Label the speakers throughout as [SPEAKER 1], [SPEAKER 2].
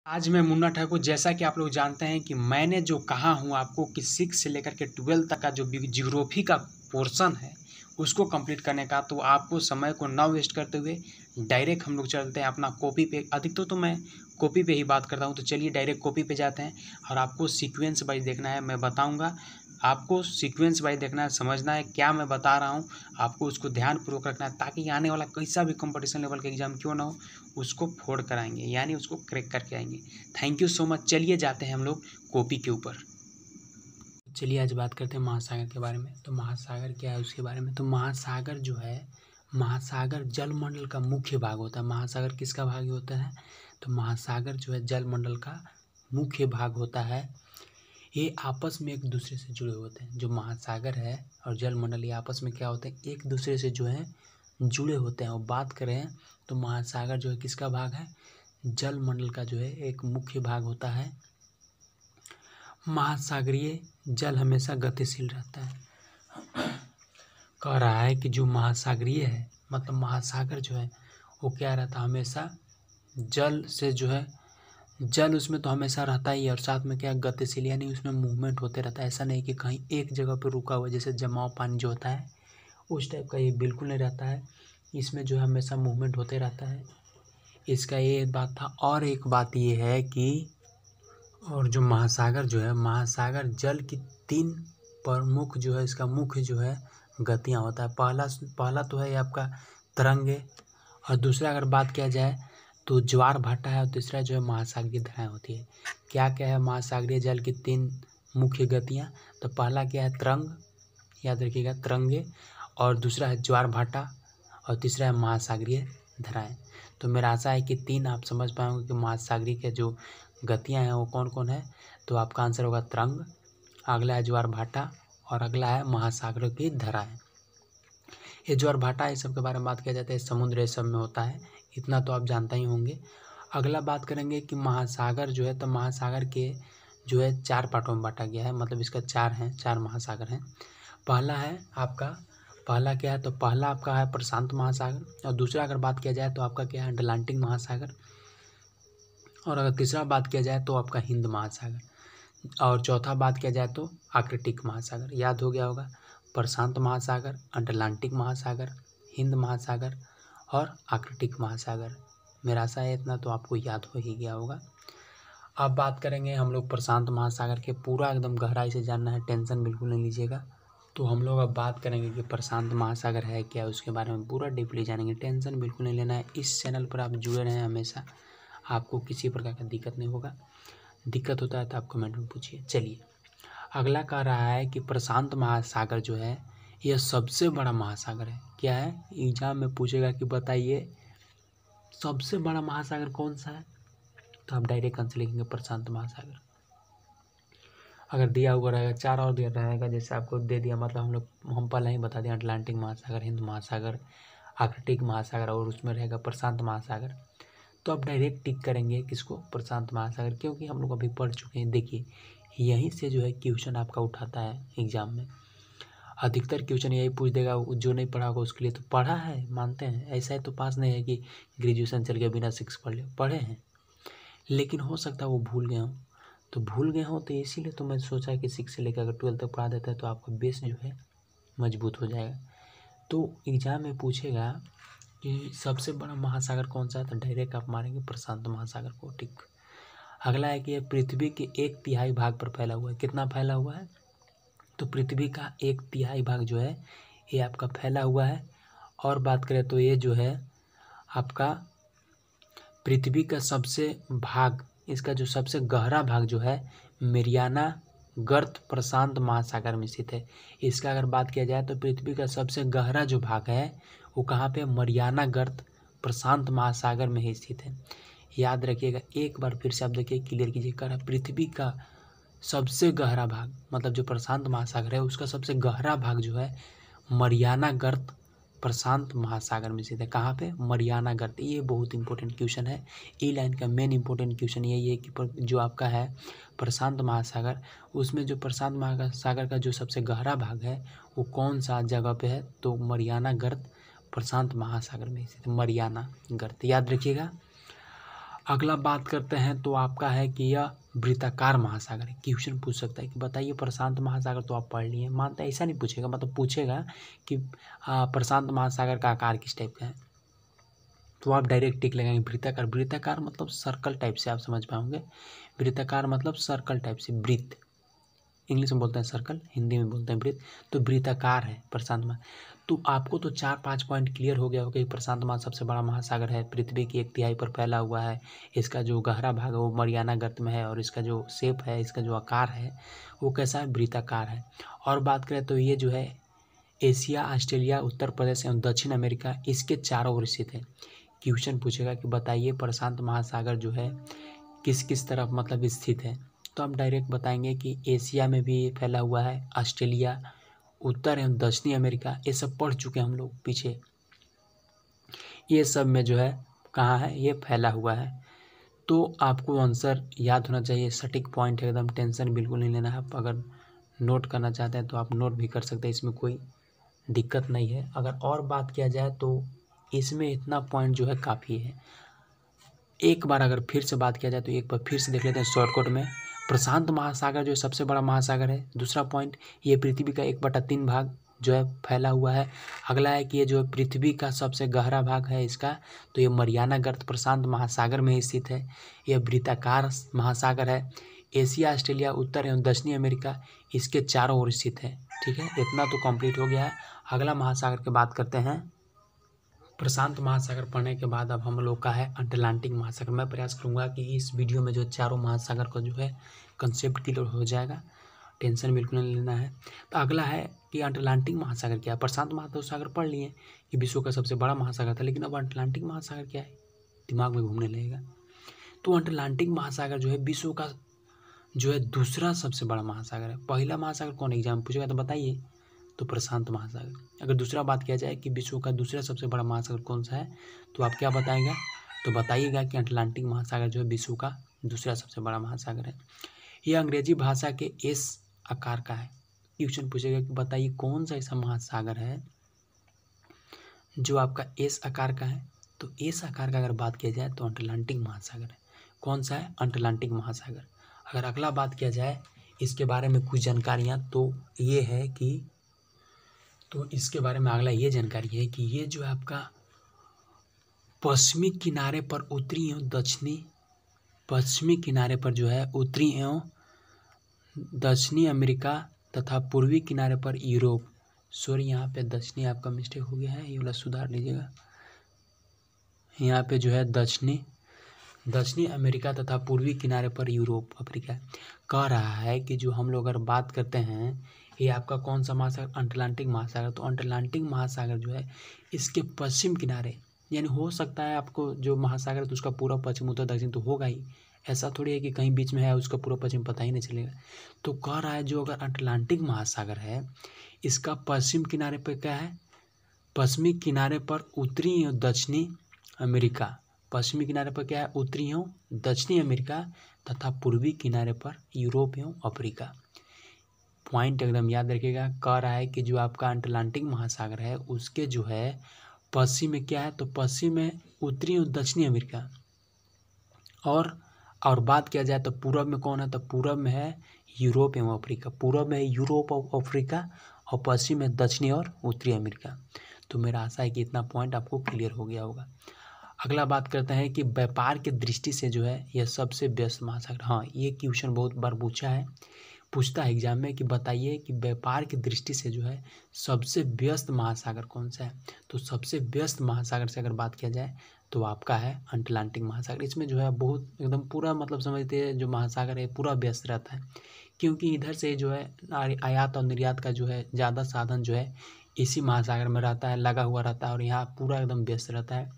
[SPEAKER 1] आज मैं मुन्ना ठाकुर। जैसा कि आप लोग जानते हैं कि मैंने जो कहा हूँ आपको कि 6 से लेकर के 12 तक का जो ज्योग्राफी का पोर्शन है उसको कंप्लीट करने का, तो आपको समय को ना वेस्ट करते हुए डायरेक्ट हम लोग चलते हैं अपना कॉपी पे। अधिकतर तो मैं कॉपी पे ही बात करता हूँ, तो चलिए डायरेक्ट कॉपी पे जाते हैं और आपको सीक्वेंस वाइज देखना है। मैं बताऊँगा, आपको सीक्वेंस वाइज देखना है, समझना है क्या मैं बता रहा हूँ, आपको उसको ध्यानपूर्वक रखना है ताकि आने वाला कैसा भी कंपटीशन लेवल का एग्जाम क्यों ना हो उसको फोड़ कर आएंगे, यानी उसको क्रैक करके आएंगे। Thank you so much. चलिए जाते हैं हम लोग कॉपी के ऊपर। चलिए आज बात करते हैं महासागर के बारे में। तो महासागर क्या है उसके बारे में। तो महासागर जो है, महासागर जलमंडल का मुख्य भाग होता है। महासागर किसका भाग होता है? तो महासागर जो है जलमंडल का मुख्य भाग होता है। ये आपस में एक दूसरे से जुड़े होते हैं। जो महासागर है और जलमंडल ये आपस में क्या होते हैं, एक दूसरे से जो है जुड़े होते हैं। और बात करें तो महासागर जो है किसका भाग है? जलमंडल का जो है एक मुख्य भाग होता है। महासागरीय जल हमेशा गतिशील रहता है। कह रहा है कि जो महासागरीय है मतलब महासागर जो है वो क्या रहता है, हमेशा जल से जो है, जल उसमें तो हमेशा रहता ही है और साथ में क्या गतिशील, यानी उसमें मूवमेंट होते रहता है। ऐसा नहीं कि कहीं एक जगह पर रुका हुआ, जैसे जमाव पानी जो होता है उस टाइप का ये बिल्कुल नहीं रहता है। इसमें जो है हमेशा मूवमेंट होते रहता है। इसका ये बात था। और एक बात ये है कि और जो महासागर जो है, महासागर जल की 3 प्रमुख जो है इसका मुख्य जो है गतियाँ होता है। पहला तो है आपका तरंगे, और दूसरा अगर बात किया जाए तो ज्वार भाटा है, और तीसरा जो है महासागरीय धाराएँ होती है। क्या क्या है महासागरीय जल की 3 मुख्य गतियाँ? तो पहला क्या है तरंग, याद रखिएगा तरंगे, और दूसरा है ज्वार भाटा, और तीसरा है महासागरीय धाराएँ। तो मेरा आशा है कि 3 आप समझ पाएंगे कि महासागरीय के जो गतियाँ हैं वो कौन कौन है। तो आपका आंसर होगा तरंग, अगला है ज्वार भाटा, और अगला है महासागरों की धाराएँ। ये ज्वार भाटा इस सब के बारे में बात किया जाता है, समुद्र ये सब में होता है, इतना तो आप जानते ही होंगे। अगला बात करेंगे कि महासागर जो है, तो महासागर के जो है 4 पार्टों में बांटा गया है, मतलब इसका 4 महासागर हैं। पहला है आपका, पहला क्या है, तो पहला आपका है प्रशांत महासागर, और दूसरा अगर बात किया जाए तो आपका क्या है अटलांटिक महासागर, और अगर तीसरा बात किया जाए तो आपका हिंद महासागर, और चौथा बात किया जाए तो आर्कटिक महासागर। याद हो गया होगा, प्रशांत महासागर, अटलांटिक महासागर, हिंद महासागर और आर्कटिक महासागर। मेरा आशा है इतना तो आपको याद हो ही गया होगा। अब बात करेंगे हम लोग प्रशांत महासागर के, पूरा एकदम गहराई से जानना है, टेंशन बिल्कुल नहीं लीजिएगा। तो हम लोग अब बात करेंगे कि प्रशांत महासागर है क्या, उसके बारे में पूरा डीपली जानेंगे, टेंशन बिल्कुल नहीं लेना है। इस चैनल पर आप जुड़े रहें हमेशा, आपको किसी प्रकार का दिक्कत नहीं होगा। दिक्कत होता है तो आप कमेंट में पूछिए। चलिए अगला कह रहा है कि प्रशांत महासागर जो है यह सबसे बड़ा महासागर है। क्या है, एग्जाम में पूछेगा कि बताइए सबसे बड़ा महासागर कौन सा है, तो आप डायरेक्ट आंसर लिखेंगे प्रशांत महासागर। अगर दिया हुआ रहेगा 4 और दिया रहेगा, जैसे आपको दे दिया, मतलब हम पहले ही बता दें अटलांटिक महासागर, हिंद महासागर, आर्कटिक महासागर, और उसमें रहेगा प्रशांत महासागर, तो आप डायरेक्ट टिक करेंगे किसको, प्रशांत महासागर, क्योंकि हम लोग अभी पढ़ चुके हैं। देखिए यहीं से जो है क्वेश्चन आपका उठाता है एग्जाम में, अधिकतर क्वेश्चन यही पूछ देगा। जो नहीं पढ़ा होगा उसके लिए तो पढ़ा है, मानते हैं, ऐसा है तो पास नहीं है कि ग्रेजुएशन चल गया बिना 6 पढ़े हैं, लेकिन हो सकता है वो भूल गए हों। तो भूल गए हों तो इसीलिए तो मैं सोचा कि 6 से लेकर अगर 12 तक पढ़ा देता है तो आपका बेस जो है मजबूत हो जाएगा। तो एग्जाम में पूछेगा कि सबसे बड़ा महासागर कौन सा है, तो डायरेक्ट आप मारेंगे प्रशांत महासागर को, टिक। अगला है कि यह पृथ्वी के 1/3 भाग पर फैला हुआ है। कितना फैला हुआ है, तो पृथ्वी का 1/3 भाग जो है ये आपका फैला हुआ है। और बात करें तो ये जो है आपका पृथ्वी का सबसे भाग, इसका जो सबसे गहरा भाग जो है मेरियाना गर्त प्रशांत महासागर में स्थित है। इसका अगर बात किया जाए तो पृथ्वी का सबसे गहरा जो भाग है वो कहाँ पे, मरियाना गर्त प्रशांत महासागर में ही स्थित है। याद रखिएगा, एक बार फिर से आप देखिए, क्लियर कीजिए। कर पृथ्वी का सबसे गहरा भाग, मतलब जो प्रशांत महासागर है उसका सबसे गहरा भाग जो है मरियाना गर्त प्रशांत महासागर में स्थित है। कहाँ पे, मरियाना गर्त। ये बहुत इंपॉर्टेंट क्वेश्चन है। ई लाइन का मेन इंपॉर्टेंट क्वेश्चन यही है कि जो आपका है प्रशांत महासागर, उसमें जो प्रशांत महासागर का जो सबसे गहरा भाग है वो कौन सा जगह पे है, तो मरियाना गर्त प्रशांत महासागर में स्थित, मरियाना गर्त, याद रखिएगा। अगला बात करते हैं तो आपका है कि यह वृत्ताकार महासागर है। क्वेश्चन पूछ सकता है कि बताइए प्रशांत महासागर, तो आप पढ़ लिए, मानते ऐसा नहीं पूछेगा, मतलब पूछेगा कि प्रशांत महासागर का आकार किस टाइप का है, तो आप डायरेक्ट टिक लगाएंगे वृत्ताकार। वृत्ताकार मतलब सर्कल टाइप से, आप समझ पाओगे। वृत्ताकार मतलब सर्कल टाइप से, वृत्त इंग्लिश में बोलते हैं सर्कल, हिंदी में बोलते हैं वृत्त, तो वृत्ताकार है प्रशांत महासागर। तो आपको तो 4-5 पॉइंट क्लियर हो गया होगा कि प्रशांत महासागर सबसे बड़ा महासागर है, पृथ्वी की 1/3 पर फैला हुआ है, इसका जो गहरा भाग है वो मरियाना गर्त में है, और इसका जो शेप है, इसका जो आकार है वो कैसा है, वृत्ताकार है। और बात करें तो ये जो है एशिया, ऑस्ट्रेलिया, उत्तर प्रदेश एवं दक्षिण अमेरिका इसके चारों ओर स्थित है। क्वेश्चन पूछेगा कि बताइए प्रशांत महासागर जो है किस किस तरफ मतलब स्थित है, तो हम डायरेक्ट बताएंगे कि एशिया में भी फैला हुआ है, ऑस्ट्रेलिया, उत्तर एवं दक्षिणी अमेरिका, ये सब पढ़ चुके हैं हम लोग पीछे, ये सब में जो है कहाँ है, ये फैला हुआ है। तो आपको आंसर याद होना चाहिए, सटीक पॉइंट है एकदम, टेंशन बिल्कुल नहीं लेना है। आप अगर नोट करना चाहते हैं तो आप नोट भी कर सकते हैं, इसमें कोई दिक्कत नहीं है। अगर और बात किया जाए तो इसमें इतना पॉइंट जो है काफ़ी है। एक बार अगर फिर से बात किया जाए तो एक बार फिर से देख लेते हैं शॉर्टकट में। प्रशांत महासागर जो सबसे बड़ा महासागर है। दूसरा पॉइंट, ये पृथ्वी का 1/3 भाग जो है फैला हुआ है। अगला है कि ये जो पृथ्वी का सबसे गहरा भाग है इसका, तो ये मरियाना गर्त प्रशांत महासागर में स्थित है। यह वृत्ताकार महासागर है। एशिया, ऑस्ट्रेलिया, उत्तर एवं दक्षिणी अमेरिका इसके चारों ओर स्थित है। ठीक है, इतना तो कंप्लीट हो गया है। अगला महासागर की बात करते हैं। प्रशांत महासागर पढ़ने के बाद अब हम लोग का है अटलांटिक महासागर। मैं प्रयास करूंगा कि इस वीडियो में जो चारों महासागर का जो है कंसेप्ट क्लियर हो जाएगा, टेंशन बिल्कुल नहीं लेना है। तो अगला है कि अटलांटिक महासागर क्या है। प्रशांत महासागर पढ़ लिए कि विश्व का सबसे बड़ा महासागर था, लेकिन अब अटलांटिक महासागर क्या है, दिमाग में घूमने लगेगा। तो अटलांटिक महासागर जो है विश्व का जो है दूसरा सबसे बड़ा महासागर है। पहला महासागर कौन, एग्जाम पूछेगा तो बताइए, तो प्रशांत महासागर। अगर दूसरा बात किया जाए कि विश्व का दूसरा सबसे बड़ा महासागर कौन सा है, तो आप क्या बताएंगे, तो बताइएगा कि अटलांटिक महासागर जो है विश्व का दूसरा सबसे बड़ा महासागर है। यह अंग्रेजी भाषा के एस आकार का है। क्वेश्चन पूछेगा कि बताइए कौन सा ऐसा महासागर है जो आपका एस आकार का है, तो एस आकार का अगर बात किया जाए तो अटलांटिक महासागर है। कौन सा है, अटलांटिक महासागर। अगर अगला बात किया जाए इसके बारे में कुछ जानकारियाँ, तो ये है कि तो इसके बारे में अगला ये जानकारी है कि ये जो है आपका पश्चिमी किनारे पर उत्तरी एवं पश्चिमी किनारे पर जो है उत्तरी एवं दक्षिणी अमेरिका तथा पूर्वी किनारे पर यूरोप, सॉरी यहाँ पे दक्षिणी आपका मिस्टेक हो गया है, ये वाला सुधार लीजिएगा। यहाँ पे जो है दक्षिणी अमेरिका तथा पूर्वी किनारे पर यूरोप, अफ्रीका कह रहा है कि जो हम लोग अगर बात करते हैं ये आपका कौन सा महासागर, अटलांटिक महासागर। तो अटलांटिक महासागर जो है इसके पश्चिम किनारे, यानी हो सकता है आपको जो महासागर है तो उसका पूरा पश्चिम उत्तर दक्षिण तो होगा ही, ऐसा थोड़ी है कि कहीं बीच में है उसका पूरा पश्चिम पता ही नहीं चलेगा। तो कह रहा है जो अगर अटलांटिक महासागर है इसका पश्चिम किनारे पर क्या है, पश्चिमी किनारे पर उत्तरी एवं दक्षिणी अमेरिका, पश्चिमी किनारे पर क्या है, उत्तरी एवं दक्षिणी अमेरिका तथा पूर्वी किनारे पर यूरोप एवं अफ्रीका। पॉइंट एकदम याद रखिएगा। कह रहा है कि जो आपका अटलांटिक महासागर है उसके जो है पश्चिम में क्या है, तो पश्चिम में उत्तरी और दक्षिणी अमेरिका, और बात किया जाए तो पूर्व में कौन है, तो पूर्व में है यूरोप एवं अफ्रीका। पूर्व में है यूरोप और अफ्रीका, और पश्चिम में दक्षिणी और उत्तरी अमेरिका। तो मेरा आशा है कि इतना पॉइंट आपको क्लियर हो गया होगा। अगला बात करते हैं कि व्यापार की दृष्टि से जो है यह सबसे व्यस्त महासागर। हाँ, ये क्वेश्चन बहुत बार पूछता है एग्जाम में कि बताइए कि व्यापार की दृष्टि से जो है सबसे व्यस्त महासागर कौन सा है। तो सबसे व्यस्त महासागर से अगर बात किया जाए तो आपका है अटलांटिक महासागर। इसमें जो है बहुत एकदम पूरा मतलब समझते हैं जो महासागर है पूरा व्यस्त रहता है, क्योंकि इधर से जो है आयात और निर्यात का जो है ज़्यादा साधन जो है इसी महासागर में रहता है, लगा हुआ रहता है, और यहाँ पूरा एकदम व्यस्त रहता है।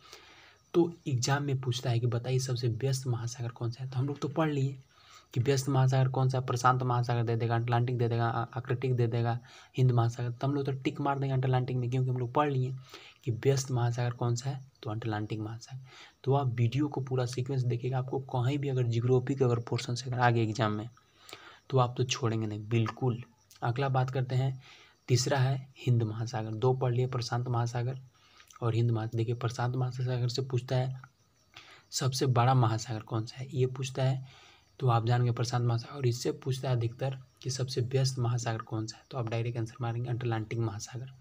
[SPEAKER 1] तो एग्जाम में पूछता है कि बताइए सबसे व्यस्त महासागर कौन सा है। तो हम लोग तो पढ़ लिए कि व्यस्त महासागर कौन सा, प्रशांत महासागर दे देगा, अटलांटिक दे देगा, आर्कटिक दे देगा, हिंद महासागर। तो हम लोग तो टिक मार देंगे अटलांटिक में, क्योंकि हम लोग पढ़ लिए कि व्यस्त महासागर कौन सा है, तो अटलांटिक महासागर। तो आप वीडियो को पूरा सीक्वेंस देखिएगा, आपको कहीं भी अगर जियोग्राफी के अगर पोर्शन से अगर आ गया एग्जाम में तो आप तो छोड़ेंगे नहीं बिल्कुल। अगला बात करते हैं, तीसरा है हिंद महासागर। दो पढ़ लिए, प्रशांत महासागर और हिंद महासागर। देखिए प्रशांत महासागर से पूछता है सबसे बड़ा महासागर कौन सा है, ये पूछता है तो आप जान गए प्रशांत महासागर। और इससे पूछता है अधिकतर कि सबसे व्यस्त महासागर कौन सा है, तो आप डायरेक्ट आंसर मारेंगे अटलांटिक महासागर।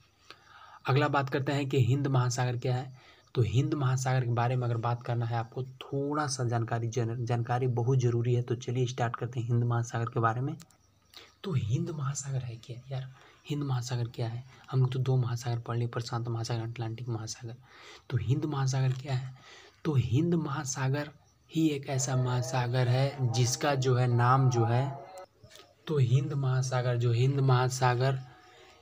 [SPEAKER 1] अगला बात करते हैं कि हिंद महासागर क्या है। तो हिंद महासागर के बारे में अगर बात करना है आपको थोड़ा सा जानकारी बहुत ज़रूरी है। तो चलिए स्टार्ट करते हैं हिंद महासागर के बारे में। तो हिंद महासागर है क्या यार, हिंद महासागर क्या है? हम लोग तो दो महासागर पढ़ लिए, प्रशांत महासागर, अटलांटिक महासागर। तो हिंद महासागर क्या है? तो हिंद महासागर ही एक ऐसा महासागर है जिसका जो है नाम जो है, तो हिंद महासागर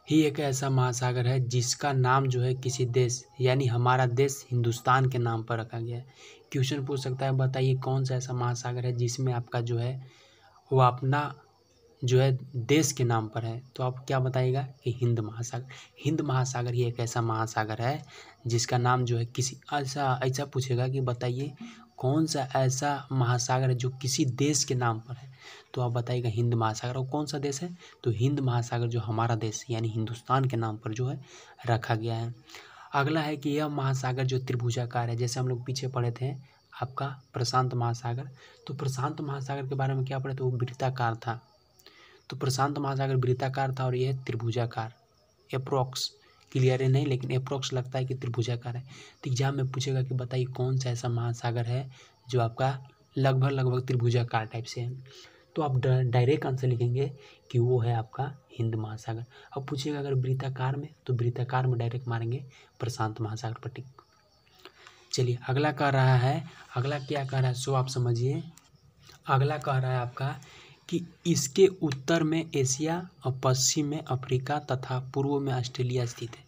[SPEAKER 1] ही एक ऐसा महासागर है जिसका नाम जो है किसी देश यानी हमारा देश हिंदुस्तान के नाम पर रखा गया है। क्वेश्चन पूछ सकता है बताइए कौन सा ऐसा महासागर है जिसमें आपका जो है वो अपना जो है देश के नाम पर है, तो आप क्या बताइएगा कि हिंद महासागर। हिंद महासागर ही एक ऐसा महासागर है जिसका नाम जो है किसी ऐसा पूछेगा कि बताइए कौन सा ऐसा महासागर है जो किसी देश के नाम पर है, तो आप बताइएगा हिंद महासागर। और कौन सा देश है? तो हिंद महासागर जो हमारा देश यानी हिंदुस्तान के नाम पर जो है रखा गया है। अगला है कि यह महासागर जो त्रिभुजाकार है, जैसे हम लोग पीछे पढ़े थे आपका प्रशांत महासागर। तो प्रशांत महासागर के बारे में क्या पढ़े थे? वो वृत्ताकार था। तो प्रशांत महासागर वृत्ताकार था और यह त्रिभुजाकार, अप्रोक्स क्लियर है नहीं लेकिन अप्रोक्स लगता है कि त्रिभुजाकार है। तो एग्जाम में पूछेगा कि बताइए कौन सा ऐसा महासागर है जो आपका लगभग त्रिभुजाकार टाइप से है, तो आप डायरेक्ट आंसर लिखेंगे कि वो है आपका हिंद महासागर। अब पूछेगा अगर वृत्ताकार में, तो वृत्ताकार में डायरेक्ट मारेंगे प्रशांत महासागर पर टिक। चलिए अगला कह रहा है, अगला क्या कह रहा है सो आप समझिए। अगला कह रहा है आपका कि इसके उत्तर में एशिया और पश्चिम में अफ्रीका तथा पूर्व में ऑस्ट्रेलिया स्थित है।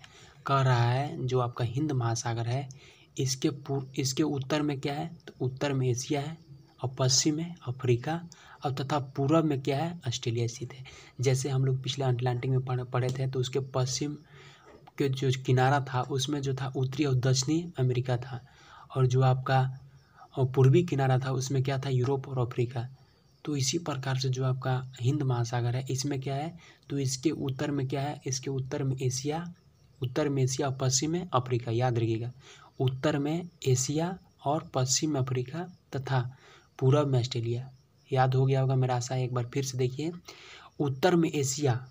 [SPEAKER 1] कह रहा है जो आपका हिंद महासागर है इसके उत्तर में क्या है? तो उत्तर में एशिया है और पश्चिम में अफ्रीका और तथा पूर्व में क्या है? ऑस्ट्रेलिया स्थित है। जैसे हम लोग पिछले अटलांटिक में पढ़े थे तो उसके पश्चिम के जो किनारा था उसमें जो था उत्तरी और दक्षिणी अमेरिका था, और जो आपका पूर्वी किनारा था उसमें क्या था? यूरोप और अफ्रीका। तो इसी प्रकार से जो आपका हिंद महासागर है इसमें क्या है? तो इसके उत्तर में क्या है? इसके उत्तर में एशिया और पश्चिम में अफ्रीका, याद रखिएगा उत्तर में एशिया और पश्चिम में अफ्रीका तथा पूर्व में ऑस्ट्रेलिया। याद हो गया होगा मेरा आशा है। एक बार फिर से देखिए, उत्तर में एशिया,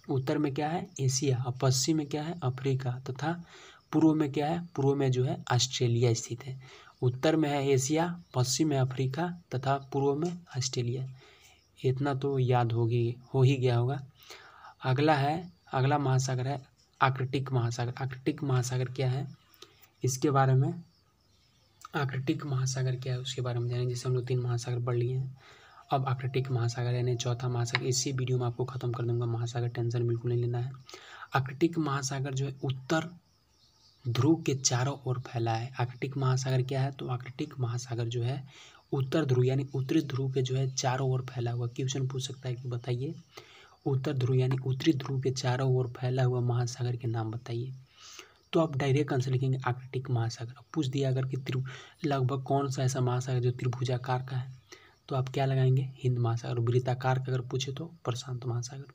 [SPEAKER 1] उत्तर में क्या है? एशिया और पश्चिम में क्या है? अफ्रीका तथा पूर्व में क्या है? पूर्व में जो है ऑस्ट्रेलिया स्थित है। उत्तर में है एशिया, पश्चिम में अफ्रीका तथा पूर्व में ऑस्ट्रेलिया। इतना तो याद हो ही गया होगा। अगला महासागर है आर्कटिक महासागर। आर्कटिक महासागर क्या है इसके बारे में, आर्कटिक महासागर क्या है उसके बारे में जानेंगे। जैसे हम लोग 3 महासागर पढ़ लिए हैं, अब आर्कटिक महासागर यानी चौथा महासागर इसी वीडियो में आपको खत्म कर दूंगा। महासागर टेंशन बिल्कुल नहीं लेना है। आर्कटिक महासागर जो है उत्तर ध्रुव के चारों ओर फैला है। आर्कटिक महासागर क्या है? तो आर्कटिक महासागर जो है उत्तर ध्रुव यानी उत्तरी ध्रुव के जो है चारों ओर फैला हुआ। क्वेश्चन पूछ सकता है कि बताइए उत्तर ध्रुव यानी उत्तरी ध्रुव के चारों ओर फैला हुआ महासागर के नाम बताइए। तो आप डायरेक्ट आंसर लिखेंगे आर्कटिक महासागर। अब पूछ दिया अगर कि लगभग कौन सा ऐसा महासागर जो त्रिभुजाकार का है, तो आप क्या लगाएंगे? हिंद महासागर। वृत्ताकार का अगर पूछे तो प्रशांत महासागर।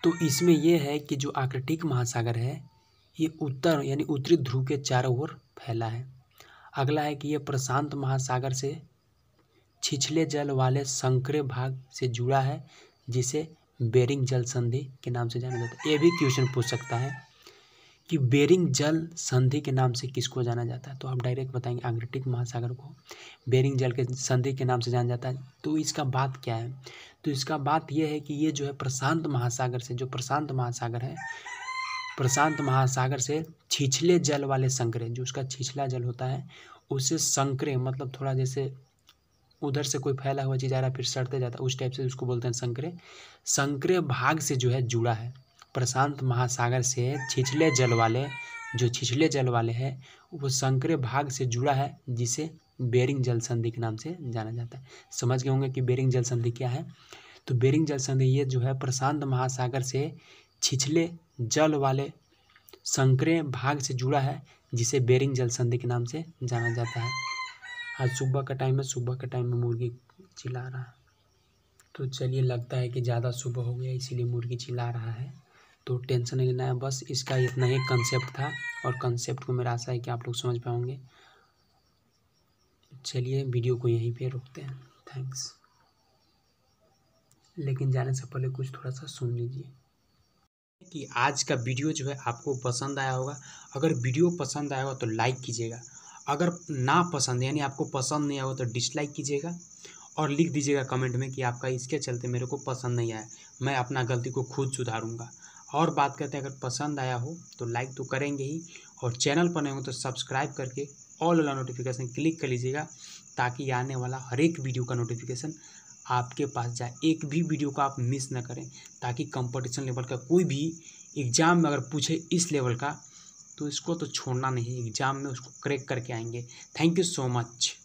[SPEAKER 1] तो इसमें यह है कि जो आर्कटिक महासागर है ये उत्तर यानी उत्तरी ध्रुव के चारों ओर फैला है। अगला है कि यह प्रशांत महासागर से छिछले जल वाले संकरे भाग से जुड़ा है जिसे बेरिंग जल संधि के नाम से जाना जाता है। ये भी क्वेश्चन पूछ सकता है कि बेरिंग जल संधि के नाम से किसको जाना जाता है, तो आप डायरेक्ट बताएंगे आर्कटिक महासागर को बेरिंग जल के संधि के नाम से जाना जाता है। तो इसका बात क्या है? तो इसका बात यह है कि ये जो है प्रशांत महासागर से, जो प्रशांत महासागर है, प्रशांत महासागर से छिछले जल वाले संकरे, जो उसका छिछला जल होता है उससे संकरे मतलब थोड़ा जैसे उधर से कोई फैला हुआ चीज़ आ रहा है फिर सड़ते जाता है उस टाइप से उसको बोलते हैं संकरे। संकरे भाग से जो है जुड़ा है। प्रशांत महासागर से छिछले जल वाले, जो छिछले जल वाले है वो संकरे भाग से जुड़ा है जिसे बेरिंग जल संधि के नाम से जाना जाता है। समझ गए होंगे कि बेरिंग जल संधि क्या है। तो बेरिंग जल संधि ये जो है प्रशांत महासागर से छिछले जल वाले संकरे भाग से जुड़ा है जिसे बेरिंग जल संधि के नाम से जाना जाता है। आज सुबह का टाइम है, सुबह के टाइम में मुर्गी चिल्ला रहा है, तो चलिए लगता है कि ज़्यादा सुबह हो गया इसीलिए मुर्गी चिल्ला रहा है, तो टेंशन नहीं लेना है। बस इसका इतना ही कंसेप्ट था और कंसेप्ट को मेरा आशा है कि आप लोग समझ पाओगे। चलिए वीडियो को यहीं पे रोकते हैं। थैंक्स। लेकिन जाने से पहले कुछ थोड़ा सा सुन लीजिए कि आज का वीडियो जो है आपको पसंद आया होगा। अगर वीडियो पसंद आया होगा तो लाइक कीजिएगा, अगर ना पसंद यानी आपको पसंद नहीं आया हो तो डिसलाइक कीजिएगा और लिख दीजिएगा कमेंट में कि आपका इसके चलते मेरे को पसंद नहीं आया। मैं अपना गलती को खुद सुधारूंगा। और बात करते हैं, अगर पसंद आया हो तो लाइक तो करेंगे ही, और चैनल पर नए हो तो सब्सक्राइब करके ऑल वाला नोटिफिकेशन क्लिक कर लीजिएगा, ताकि आने वाला हर एक वीडियो का नोटिफिकेशन आपके पास जाए। एक भी वीडियो को आप मिस ना करें, ताकि कंपटीशन लेवल का कोई भी एग्ज़ाम में अगर पूछे इस लेवल का तो इसको तो छोड़ना नहीं, एग्ज़ाम में उसको क्रैक करके आएंगे। Thank you so much.